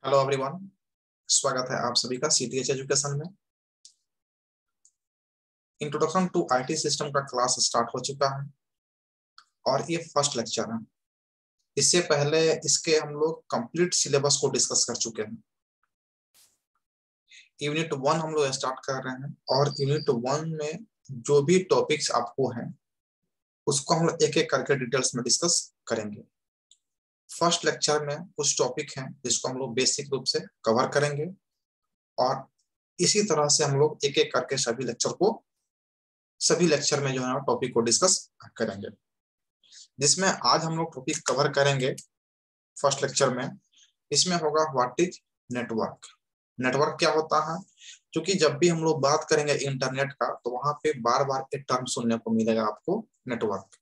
Hello everyone, स्वागत है आप सभी का सीटीएच एजुकेशन में। इंट्रोडक्शन टू आईटी सिस्टम का क्लास स्टार्ट हो चुका है और ये फर्स्ट लेक्चर है। इससे पहले इसके हम लोग कंप्लीट सिलेबस को डिस्कस कर चुके हैं। यूनिट 1 हम लोग स्टार्ट कर रहे हैं और यूनिट 1 में जो भी टॉपिक्स आपको हैं उसको हम लोग एक एक करके डिटेल्स में डिस्कस करेंगे। फर्स्ट लेक्चर में कुछ टॉपिक हैं जिसको हम लोग बेसिक रूप से कवर करेंगे और इसी तरह से हम लोग एक एक करके सभी लेक्चर में जो है टॉपिक को डिस्कस करेंगे, जिसमें आज हम लोग टॉपिक कवर करेंगे फर्स्ट लेक्चर में। इसमें होगा व्हाट इज नेटवर्क। नेटवर्क क्या होता है, क्योंकि जब भी हम लोग बात करेंगे इंटरनेट का तो वहां पे बार बार एक टर्म सुनने को मिलेगा आपको, नेटवर्क।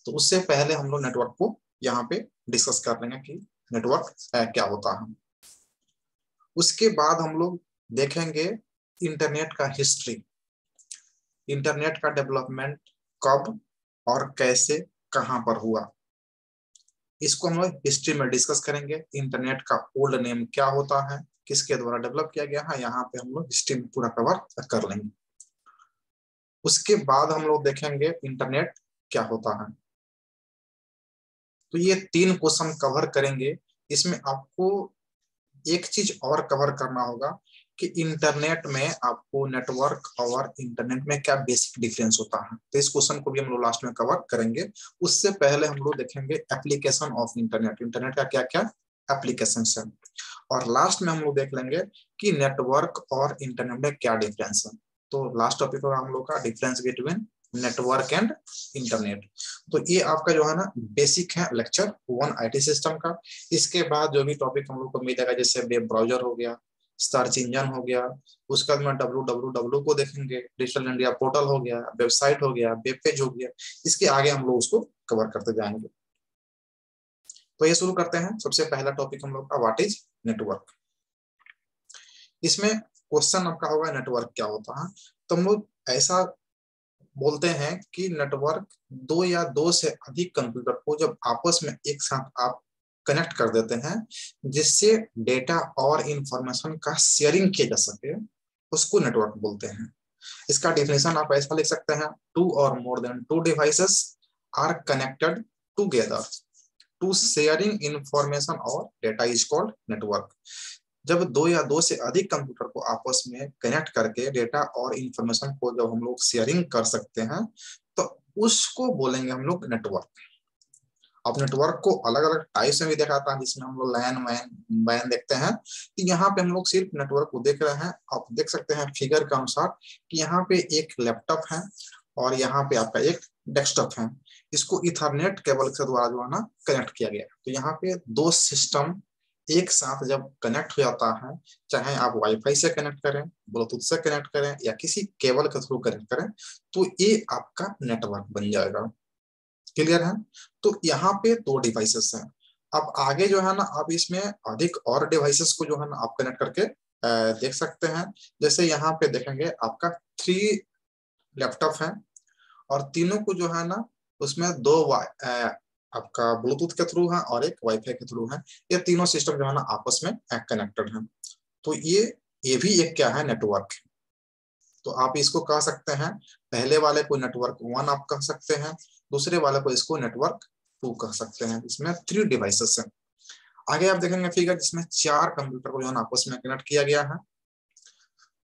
तो उससे पहले हम लोग नेटवर्क को यहाँ पे डिस्कस कर लेंगे कि नेटवर्क क्या होता है। उसके बाद हम लोग देखेंगे इंटरनेट का हिस्ट्री, इंटरनेट का डेवलपमेंट कब और कैसे कहां पर हुआ, इसको हम लोग हिस्ट्री में डिस्कस करेंगे। इंटरनेट का ओल्ड नेम क्या होता है, किसके द्वारा डेवलप किया गया है, यहाँ पे हम लोग हिस्ट्री में पूरा कवर कर लेंगे। उसके बाद हम लोग देखेंगे इंटरनेट क्या होता है। तो ये 3 क्वेश्चन कवर करेंगे। इसमें आपको एक चीज और कवर करना होगा कि इंटरनेट में आपको नेटवर्क और इंटरनेट में क्या बेसिक डिफरेंस होता है। तो इस क्वेश्चन को भी हम लोग लास्ट में कवर करेंगे। उससे पहले हम लोग देखेंगे एप्लीकेशन ऑफ इंटरनेट, इंटरनेट का क्या क्या एप्लीकेशन है, और लास्ट में हम लोग देख लेंगे कि नेटवर्क और इंटरनेट में क्या डिफरेंस है। तो लास्ट टॉपिक होगा हम लोग का difference between network and internet. तो ये आपका जो है ना बेसिक है लेक्चर 1 आईटी सिस्टम का। इसके बाद जो भी टॉपिक हम लोग को मिलेगा, जैसे वेब ब्राउजर हो गया, सर्च इंजन हो गया, उसका में www को देखेंगे, डिजिटल इंडिया पोर्टल हो गया, वेबसाइट हो गया, वेब पेज हो गया, इसके आगे हम लोग उसको कवर करते जाएंगे। तो ये शुरू करते हैं। सबसे पहला टॉपिक हम लोग का व्हाट इज नेटवर्क। इसमें क्वेश्चन आपका होगा नेटवर्क क्या होता है। तो हम लोग ऐसा बोलते हैं कि नेटवर्क 2 या 2 से अधिक कंप्यूटर को जब आपस में एक साथ आप कनेक्ट कर देते हैं, जिससे डेटा और इंफॉर्मेशन का शेयरिंग किया जा सके, उसको नेटवर्क बोलते हैं। इसका डेफिनेशन आप ऐसा लिख सकते हैं, 2 और more than 2 devices are connected together to sharing information और डेटा इज कॉल्ड नेटवर्क। जब 2 या 2 से अधिक कंप्यूटर को आपस में कनेक्ट करके डेटा और इंफॉर्मेशन को जब हम लोग शेयरिंग कर सकते हैं तो उसको बोलेंगे हम लोग नेटवर्क। अब नेटवर्क को अलग अलग टाइप्स में भी दिखाता है, जिसमें हम लोग लैन वैन देखते हैं। तो यहाँ पे हम लोग सिर्फ नेटवर्क को देख रहे हैं। आप देख सकते हैं फिगर के अनुसार कि यहाँ पे एक लैपटॉप है और यहाँ पे आपका एक डेस्कटॉप है। इसको इथरनेट केबल के द्वारा जो है ना कनेक्ट किया गया। तो यहाँ पे 2 सिस्टम एक साथ जब कनेक्ट हो जाता है, चाहे आप वाईफाई से कनेक्ट करें, ब्लूटूथ से कनेक्ट करें या किसी केबल के थ्रू कनेक्ट करें, तो ये आपका नेटवर्क बन जाएगा। क्लियर है। तो यहाँ पे 2 डिवाइसेस हैं। अब आगे जो है ना, अब इसमें अधिक और डिवाइसेस को जो है ना आप कनेक्ट करके देख सकते हैं। जैसे यहाँ पे देखेंगे आपका 3 लैपटॉप है और तीनों को जो है ना उसमें 2 आपका ब्लूटूथ के थ्रू है और एक वाईफाई के थ्रू है। ये तीनों सिस्टम जो है ना आपस में कनेक्टेड है। तो ये भी एक क्या है, नेटवर्क। तो आप इसको कह सकते हैं, पहले वाले को नेटवर्क 1 आप कह सकते हैं, दूसरे वाले को इसको नेटवर्क 2 कह सकते हैं। इसमें 3 डिवाइसेस हैं। आगे आप देखेंगे फिगर, जिसमें 4 कंप्यूटर को जो है आपस में कनेक्ट किया गया है,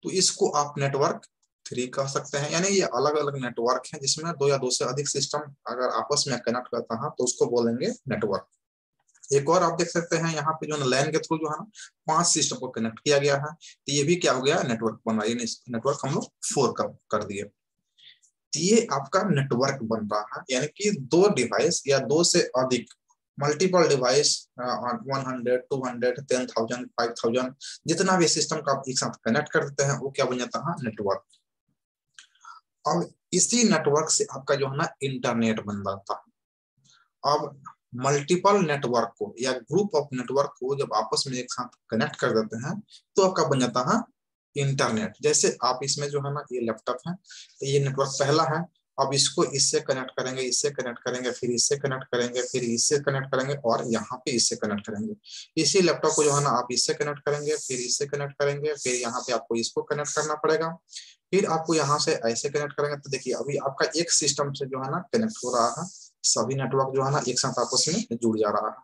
तो इसको आप नेटवर्क 3 कह सकते हैं। यानी ये अलग अलग नेटवर्क है जिसमें 2 या 2 से अधिक सिस्टम अगर आपस में कनेक्ट करता है तो उसको बोलेंगे नेटवर्क। एक और आप देख सकते हैं यहाँ पे जो लैन के थ्रू जो है ना 5 सिस्टम को कनेक्ट किया गया है। तो ये भी क्या हो गया, नेटवर्क बन रहा है। नेटवर्क हम लोग 4 कर दिए। तो ये आपका नेटवर्क बन रहा है, यानी कि 2 डिवाइस या 2 से अधिक, मल्टीपल डिवाइस 100, 200, 10,000, 5,000, जितना भी सिस्टम का आप एक साथ कनेक्ट कर देते हैं वो क्या बन जाता है, नेटवर्क। और इसी नेटवर्क से आपका जो है ना इंटरनेट बन जाता है। अब मल्टीपल नेटवर्क को या ग्रुप ऑफ नेटवर्क को जब आपस में एक साथ कनेक्ट कर देते हैं तो आपका बन जाता है इंटरनेट। जैसे आप इसमें जो है ना ये लैपटॉप है, तो ये नेटवर्क पहला है। अब इसको इससे कनेक्ट करेंगे, इससे कनेक्ट करेंगे, फिर इससे कनेक्ट करेंगे, फिर इससे कनेक्ट करेंगे और यहाँ पे इससे कनेक्ट करेंगे। इसी लैपटॉप को जो है ना आप इससे कनेक्ट करेंगे, फिर इससे कनेक्ट करेंगे, फिर यहाँ पे आपको इसको कनेक्ट करना पड़ेगा, फिर आपको यहाँ से ऐसे कनेक्ट करेंगे। तो देखिए अभी आपका एक सिस्टम से जो है ना कनेक्ट हो रहा है, सभी नेटवर्क जो है ना एक साथ आपस में जुड़ जा रहा है।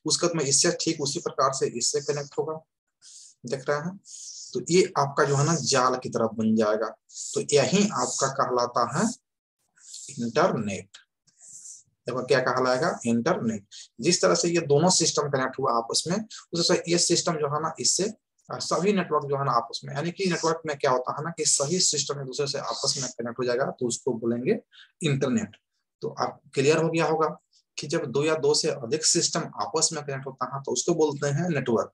उसके बाद में इससे ठीक उसी प्रकार से इससे कनेक्ट होगा, देख रहे हैं। तो ये आपका जो है ना जाल की तरफ बन जाएगा। तो यही आपका कहलाता है इंटरनेट। देखो क्या कहलाएगा, इंटरनेट। जिस तरह से ये दोनों सिस्टम कनेक्ट हुआ आपस में, उस तरह ये सिस्टम जो है ना इससे सभी नेटवर्क जो है ना आपस में, यानी कि नेटवर्क में क्या होता है ना कि सही सिस्टम एक दूसरे से आपस में कनेक्ट हो जाएगा, तो उसको बोलेंगे इंटरनेट। तो आप क्लियर हो गया होगा कि जब दो या दो से अधिक सिस्टम आपस में कनेक्ट होता है तो उसको बोलते हैं नेटवर्क।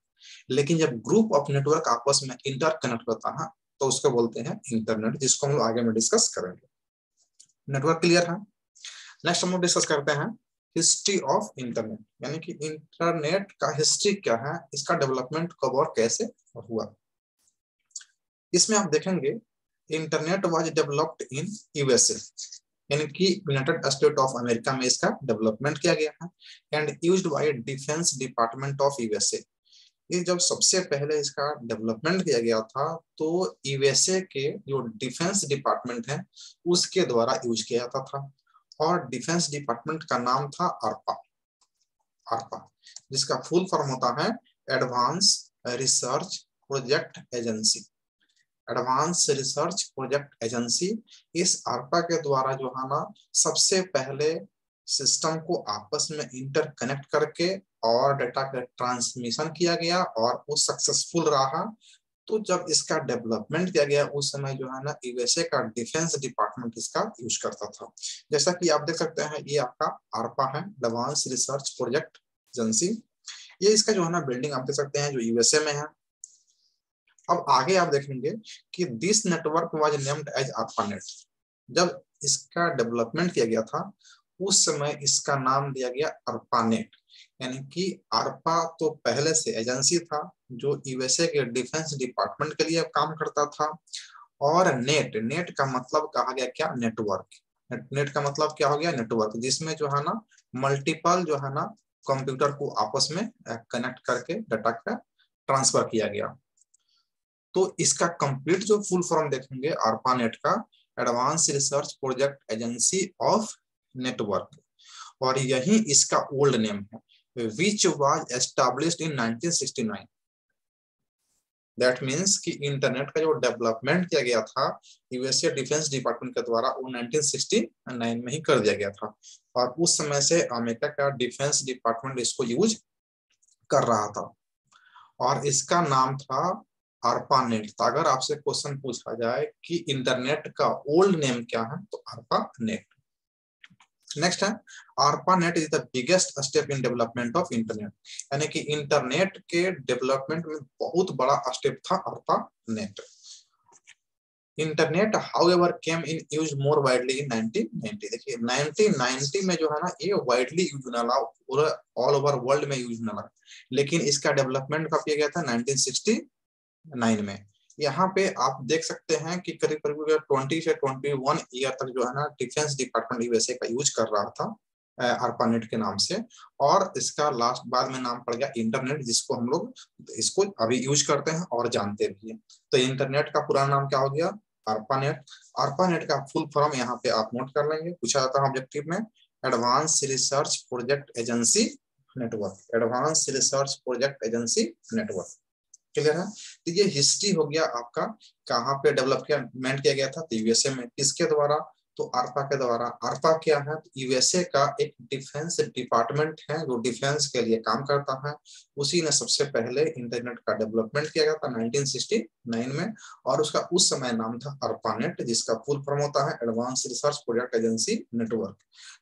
लेकिन जब ग्रुप ऑफ नेटवर्क आपस में इंटर कनेक्ट होता है तो उसको बोलते हैं इंटरनेट, जिसको हम आगे में डिस्कस करेंगे। नेटवर्क क्लियर है। नेक्स्ट हम लोग डिस्कस करते हैं हिस्ट्री ऑफ इंटरनेट, यानी कि इंटरनेट का हिस्ट्री क्या है, इसका डेवलपमेंट कब और कैसे हुआ। इसमें आप देखेंगे internet was developed in USA, यानी कि यूनाइटेड स्टेट ऑफ अमेरिका में इसका डेवलपमेंट किया गया है, and used by defence department of USA. ये जब सबसे पहले इसका डेवलपमेंट किया गया था तो यूएसए के जो डिफेंस डिपार्टमेंट है उसके द्वारा यूज किया जाता था, और डिफेंस डिपार्टमेंट का नाम था ARPA, ARPA जिसका फुल फॉर्म होता है advance research project agency. Advance research project agency. इस ARPA के द्वारा जो है ना सबसे पहले सिस्टम को आपस में इंटरकनेक्ट करके और डेटा का ट्रांसमिशन किया गया और वो सक्सेसफुल रहा। तो जब इसका डेवलपमेंट किया गया उस समय जो है ना यूएसए का डिफेंस डिपार्टमेंट इसका यूज करता था। जैसा कि आप देख सकते हैं ये आपका ARPA है, एडवांस रिसर्च प्रोजेक्ट एजेंसी। ये इसका जो है ना बिल्डिंग आप देख सकते हैं जो यूएसए में है। अब आगे आप देखेंगे कि this network was named as ARPANET। जब इसका डेवलपमेंट किया गया था उस समय इसका नाम दिया गया ARPANET, यानी कि ARPA तो पहले से एजेंसी था जो यूएसए के डिफेंस डिपार्टमेंट के लिए काम करता था, और नेट, नेट का मतलब कहा गया क्या, नेटवर्क। नेट का मतलब क्या हो गया, नेटवर्क, जिसमें जो है ना मल्टीपल जो है ना कंप्यूटर को आपस में कनेक्ट करके डाटा का ट्रांसफर किया गया। तो इसका कंप्लीट जो फुल फॉर्म देखेंगे ARPANET का, advance research project agency of network, और यही इसका ओल्ड नेम है, which was established in 1969। That means कि इंटरनेट का जो डेवलपमेंट किया गया था यूएसए डिफेंस डिपार्टमेंट के द्वारा वो 1969 में ही कर दिया गया था, और उस समय से अमेरिका का डिफेंस डिपार्टमेंट इसको यूज कर रहा था, और इसका नाम था ARPANET। तो अगर आपसे क्वेश्चन पूछा जाए कि इंटरनेट का ओल्ड नेम क्या है तो ARPANET। नेक्स्ट है ARPANET is the biggest step in development of internet, यानी कि इंटरनेट के डेवलपमेंट में बहुत बड़ा स्टेप था ARPANET। Internet however came in use more widely in 1990। देखिए 1990 में जो है ना ये वाइडली यूज होने लगा, पूरा ऑल ओवर वर्ल्ड में यूज होने लगा, लेकिन इसका डेवलपमेंट कब किया गया था, 1969 में। यहाँ पे आप देख सकते हैं कि करीब करीब 20 से 21 ईयर तक जो है ना डिफेंस डिपार्टमेंट यूएसए का यूज कर रहा था ARPANET के नाम से, और इसका लास्ट बाद में नाम पड़ गया इंटरनेट, जिसको हम लोग इसको अभी यूज करते हैं और जानते भी हैं। तो इंटरनेट का पूरा नाम क्या हो गया, ARPANET। ARPANET का फुल फॉर्म यहाँ पे आप नोट कर लेंगे, पूछा जाता है ऑब्जेक्टिव में, advance research project agency network, advance research project agency network. Clear है। तो ये हिस्ट्री हो गया आपका, कहाँ पे डेवलपमेंट किया गया था, तो यूएसए में। किसके द्वारा, तो ARPA के द्वारा। ARPA क्या है, तो यूएसए का एक डिफेंस डिपार्टमेंट है जो डिफेंस के लिए काम करता है। उसी ने सबसे पहले इंटरनेट का डेवलपमेंट किया गया था 1969 में, और उसका उस समय नाम था ARPANET, जिसका फुल फॉर्म होता है advance research project agency network.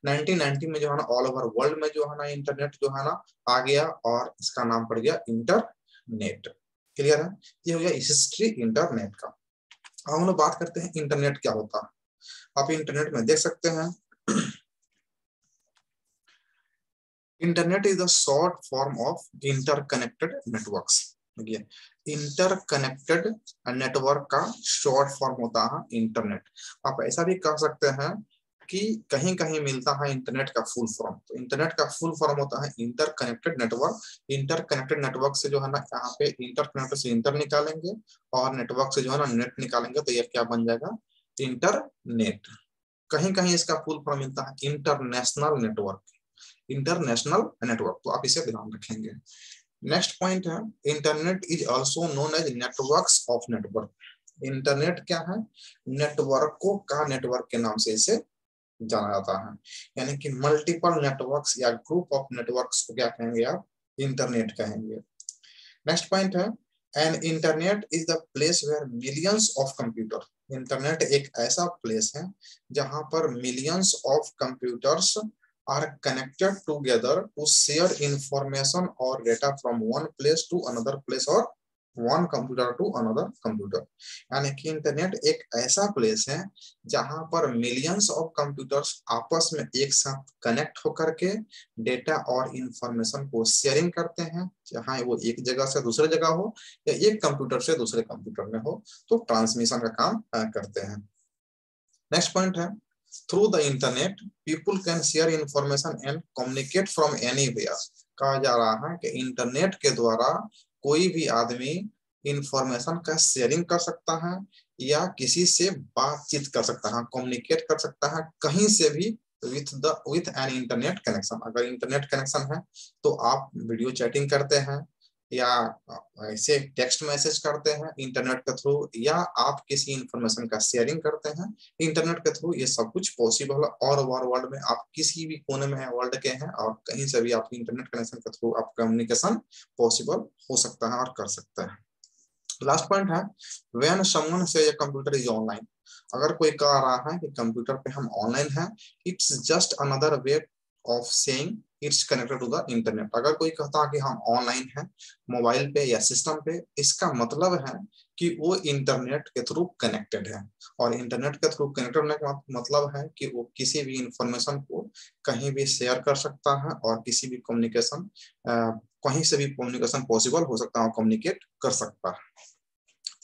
1990 में जो है ना ऑल ओवर वर्ल्ड में जो है ना इंटरनेट जो है ना आ गया, और इसका नाम पड़ गया इंटरनेट। क्लियर है। ये हो गया हिस्ट्री इंटरनेट का। अब हम लोग बात करते हैं इंटरनेट क्या होता है। आप इंटरनेट में देख सकते हैं internet is the short form of interconnected networks. Interconnected network का शॉर्ट फॉर्म होता है इंटरनेट। आप ऐसा भी कह सकते हैं कि कहीं कहीं मिलता है इंटरनेट का फुल फॉर्म। तो इंटरनेट का फुल फॉर्म होता है इंटरकनेक्टेड नेटवर्क। इंटरकनेक्टेड नेटवर्क से जो है ना, यहाँ पे इंटरकनेक्टेड से इंटर निकालेंगे और नेटवर्क से जो है ना नेट निकालेंगे, तो ये क्या बन जाएगा, इंटरनेट। कहीं कहीं इसका फुल फॉर्म मिलता है इंटरनेशनल नेटवर्क, इंटरनेशनल नेटवर्क, तो आप इसे ध्यान रखेंगे। नेक्स्ट पॉइंट है, internet is also known as networks of network. Internet क्या है, नेटवर्क को का नेटवर्क के नाम से इसे जाना जाता है। यानी कि मल्टीपल नेटवर्क्स या ग्रुप ऑफ नेटवर्क्स को क्या कहेंगे आप, इंटरनेट कहेंगे। नेक्स्ट पॉइंट है, an internet is the place where millions of computer. Internet एक ऐसा प्लेस है जहां पर millions of computers are connected together to share information और data from one place to another place और one computer to another computer. यानी कि internet एक ऐसा प्लेस है जहां पर मिलियंस ऑफ कंप्यूटर्स आपस में एक साथ कनेक्ट होकर के डेटा और इंफॉर्मेशन को शेयरिंग करते हैं, चाहे वो एक जगह से दूसरे जगह हो या एक कंप्यूटर से दूसरे कंप्यूटर में हो, तो ट्रांसमिशन का काम करते हैं। नेक्स्ट पॉइंट है, through the internet people can share information and communicate from anywhere. कहा जा रहा है कि इंटरनेट के द्वारा कोई भी आदमी इंफॉर्मेशन का शेयरिंग कर सकता है या किसी से बातचीत कर सकता है, कम्युनिकेट कर सकता है कहीं से भी विथ एन इंटरनेट कनेक्शन। अगर इंटरनेट कनेक्शन है तो आप वीडियो चैटिंग करते हैं या ऐसे टेक्स्ट मैसेज करते हैं इंटरनेट के थ्रू, या आप किसी इंफॉर्मेशन का शेयरिंग करते हैं इंटरनेट के थ्रू। ये सब कुछ पॉसिबल है और ओवर वर्ल्ड में आप किसी भी कोने में वर्ल्ड के हैं और कहीं से भी आप इंटरनेट कनेक्शन के थ्रू आप कम्युनिकेशन पॉसिबल हो सकता है और कर सकते हैं। लास्ट पॉइंट है, व्हेन समवन से कंप्यूटर इज ऑनलाइन। अगर कोई कह रहा है कि कंप्यूटर पे हम ऑनलाइन हैं, it's just another way of saying it's connected to the internet. अगर कोई कहता है कि हम ऑनलाइन हैं मोबाइल पे या सिस्टम पे, इसका मतलब है कि वो इंटरनेट के थ्रू कनेक्टेड है। और इंटरनेट के थ्रू कनेक्टेड होने का मतलब है कि वो किसी भी इंफॉर्मेशन को कहीं भी शेयर कर सकता है और किसी भी कम्युनिकेशन कहीं से भी कम्युनिकेशन पॉसिबल हो सकता है और कम्युनिकेट कर सकता है।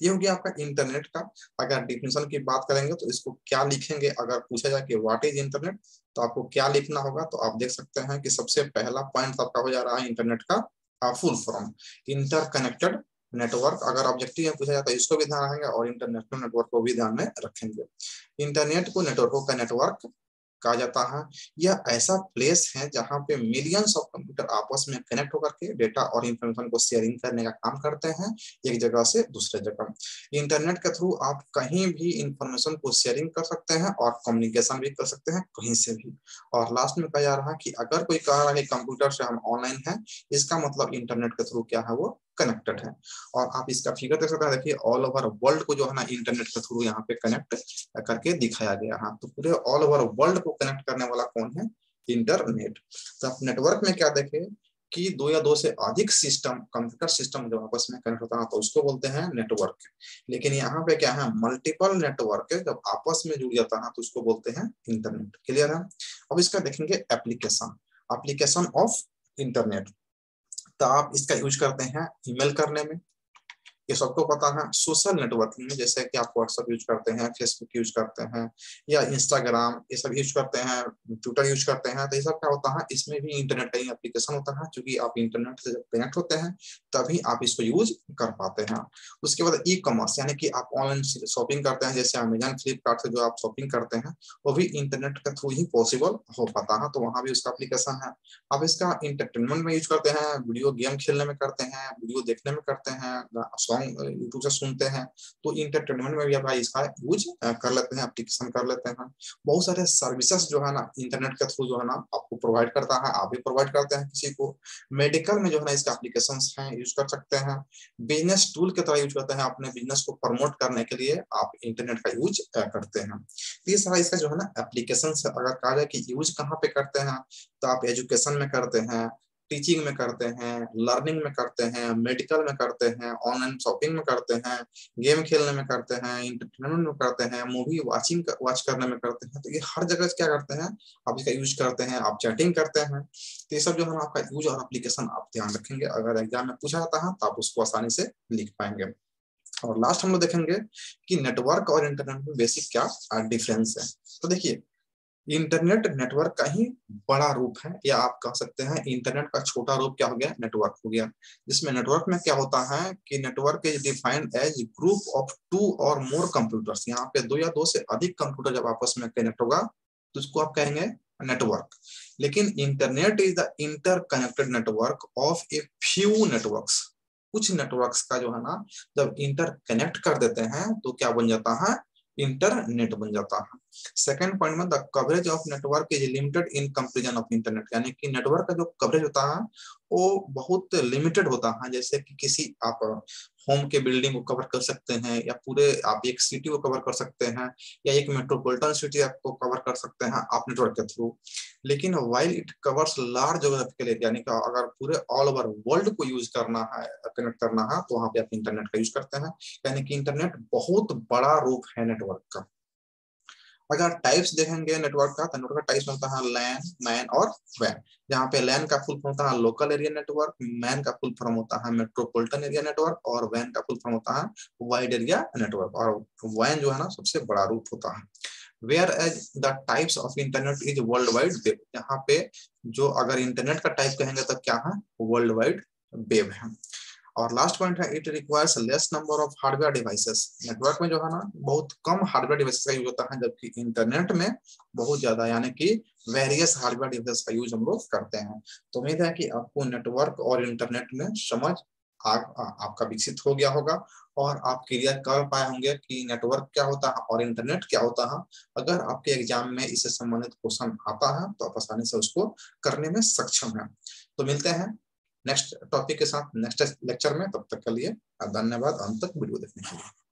ये हो गया आपका इंटरनेट का। अगर डिफिनेशन की बात करेंगे तो इसको क्या लिखेंगे, अगर पूछा जाए कि व्हाट इज इंटरनेट तो आपको क्या लिखना होगा, तो आप देख सकते हैं कि सबसे पहला पॉइंट आपका हो जा रहा है इंटरनेट का फुल फॉर्म इंटरकनेक्टेड नेटवर्क। अगर ऑब्जेक्टिव में पूछा जाता है इसको भी ध्यान रखेंगे और इंटरनेशनल नेटवर्क को भी ध्यान में रखेंगे। इंटरनेट को नेटवर्कों का नेटवर्क कहा जाता है। यह ऐसा प्लेस है जहां पे मिलियंस ऑफ कंप्यूटर आपस में कनेक्ट होकर के डेटा और इंफॉर्मेशन को शेयरिंग करने का काम करते हैं एक जगह से दूसरे जगह। इंटरनेट के थ्रू आप कहीं भी इंफॉर्मेशन को शेयरिंग कर सकते हैं और कम्युनिकेशन भी कर सकते हैं कहीं से भी। और लास्ट में कहा जा रहा है कि अगर कोई कह रहा है कंप्यूटर से हम ऑनलाइन है, इसका मतलब इंटरनेट के थ्रू क्या है, वो कनेक्टेड है। और आप इसका फिगर देख सकते हैं, देखिए ऑल ओवर वर्ल्ड को जो है ना इंटरनेट के थ्रू यहाँ पे कनेक्ट करके दिखाया गया है। तो पूरे ऑल ओवर वर्ल्ड को कनेक्ट करने वाला कौन है, इंटरनेट। तो आप नेटवर्क में क्या देखें कि दो या दो से अधिक सिस्टम, कंप्यूटर सिस्टम जब आपस में कनेक्ट होता है तो उसको बोलते हैं नेटवर्क। लेकिन यहाँ पे क्या है, मल्टीपल नेटवर्क है, जब आपस में जुड़ जाता है तो उसको बोलते हैं इंटरनेट। क्लियर है। अब इसका देखेंगे एप्लीकेशन, एप्लीकेशन ऑफ इंटरनेट। तो आप इसका यूज करते हैं ईमेल करने में, ये सबको पता है। सोशल नेटवर्किंग में जैसे कि आप व्हाट्सएप यूज करते हैं, फेसबुक यूज करते हैं या इंस्टाग्राम, ये सब यूज करते हैं, ट्विटर यूज करते हैं, तो ये सब क्या होता है, इसमें भी इंटरनेट का ही एप्लीकेशन होता है। क्योंकि आप इंटरनेट से जब कनेक्ट होते हैं तभी आप इसको यूज कर पाते हैं। उसके बाद ई कॉमर्स, यानी कि आप ऑनलाइन शॉपिंग करते हैं, जैसे अमेजन फ्लिपकार्ट से जो आप शॉपिंग करते हैं वो भी इंटरनेट के थ्रू ही पॉसिबल हो पाता है, तो वहां भी उसका एप्लीकेशन है। आप इसका इंटरटेनमेंट में यूज करते हैं, वीडियो गेम खेलने में करते हैं, वीडियो देखने में करते हैं, सॉन्ग यूट्यूब से सुनते हैं, तो इंटरटेनमेंट में भी आप इसका यूज कर लेते हैं, एप्लीकेशन कर लेते हैं। बहुत सारे सर्विसेज जो है ना इंटरनेट के थ्रू जो है ना आपको प्रोवाइड करता है, आप भी प्रोवाइड करते हैं किसी को। मेडिकल में जो है ना इसका एप्लीकेशन है, यूज कर सकते हैं। बिजनेस टूल की तरह यूज करते हैं, अपने बिजनेस को प्रमोट करने के लिए आप इंटरनेट का यूज करते हैं। ये सारा इसका जो है ना एप्लीकेशन अगर कहा जाए कि यूज कहाँ पे करते हैं, तो आप एजुकेशन में करते हैं, टीचिंग में करते हैं, लर्निंग में करते हैं, मेडिकल में करते हैं, ऑनलाइन शॉपिंग में करते हैं, गेम खेलने में करते हैं, इंटरटेनमेंट में करते हैं, मूवी वॉच करने में करते हैं। तो ये हर जगह क्या करते हैं, आप इसका यूज करते हैं, आप चैटिंग करते हैं। तो ये सब जो है आपका यूज और एप्लीकेशन आप ध्यान रखेंगे, अगर एग्जाम में पूछा जाता है तो आप उसको आसानी से लिख पाएंगे। और लास्ट हम लोग देखेंगे कि नेटवर्क और इंटरनेट में बेसिक क्या डिफरेंस है। तो देखिए इंटरनेट नेटवर्क का ही बड़ा रूप है, या आप कह सकते हैं इंटरनेट का छोटा रूप क्या हो गया, नेटवर्क हो गया। जिसमें नेटवर्क में क्या होता है कि network is defined age group of 2 और मोर कंप्यूटर्स। यहाँ पे 2 या 2 से अधिक कंप्यूटर जब आपस में कनेक्ट होगा तो उसको आप कहेंगे नेटवर्क। लेकिन internet is the interconnected network of a few networks. कुछ नेटवर्क्स का जो है ना, जब इंटर कनेक्ट कर देते हैं तो क्या बन जाता है, इंटरनेट बन जाता है। सेकेंड पॉइंट में the coverage of network is limited in comparison of internet, यानी कि नेटवर्क का जो कवरेज होता है वो बहुत लिमिटेड होता है। जैसे कि किसी आप होम के बिल्डिंग को कवर कर सकते हैं, या पूरे आप एक सिटी को कवर कर सकते हैं, या एक मेट्रोपॉलिटन सिटी आपको कवर कर सकते हैं आप नेटवर्क के थ्रू। लेकिन while it covers large geographical area, यानी कि अगर पूरे ऑल ओवर वर्ल्ड को यूज करना है, कनेक्ट करना है, तो वहां पे आप इंटरनेट का यूज करते हैं। यानी कि इंटरनेट बहुत बड़ा रूप है नेटवर्क का। अगर टाइप्स देखेंगे नेटवर्क का, तो नेटवर्क का टाइप्स होता है लैन, मैन और वैन। जहाँ पे लैन का फुल फॉर्म होता है लोकल एरिया नेटवर्क, मैन का फुल फॉर्म होता है मेट्रोपॉलिटन एरिया नेटवर्क, और वैन का फुल फॉर्म होता है वाइड एरिया नेटवर्क। और वैन जो है ना सबसे बड़ा रूप होता है। Whereas the types of internet is world wide web. यहाँ पे जो अगर इंटरनेट का टाइप कहेंगे तो क्या है, वर्ल्ड वाइड वेब है। और लास्ट पॉइंट है it requires less number of hardware devices. Network में जो है ना बहुत कम हार्डवेयर डिवाइसेस का यूज होता है, जबकि इंटरनेट में बहुत ज्यादा, यानी कि वेरियस हार्डवेयर डिवाइसेस का यूज हम लोग करते हैं। तो उम्मीद है कि आपको नेटवर्क और इंटरनेट में समझ आपका विकसित हो गया होगा, और आप क्लियर कर पाए होंगे कि नेटवर्क क्या होता है और इंटरनेट क्या होता है। अगर आपके एग्जाम में इससे संबंधित क्वेश्चन आता है तो आप आसानी से उसको करने में सक्षम है। तो मिलते हैं नेक्स्ट टॉपिक के साथ नेक्स्ट लेक्चर में। तब तक के लिए धन्यवाद अंत तक वीडियो देखने के लिए।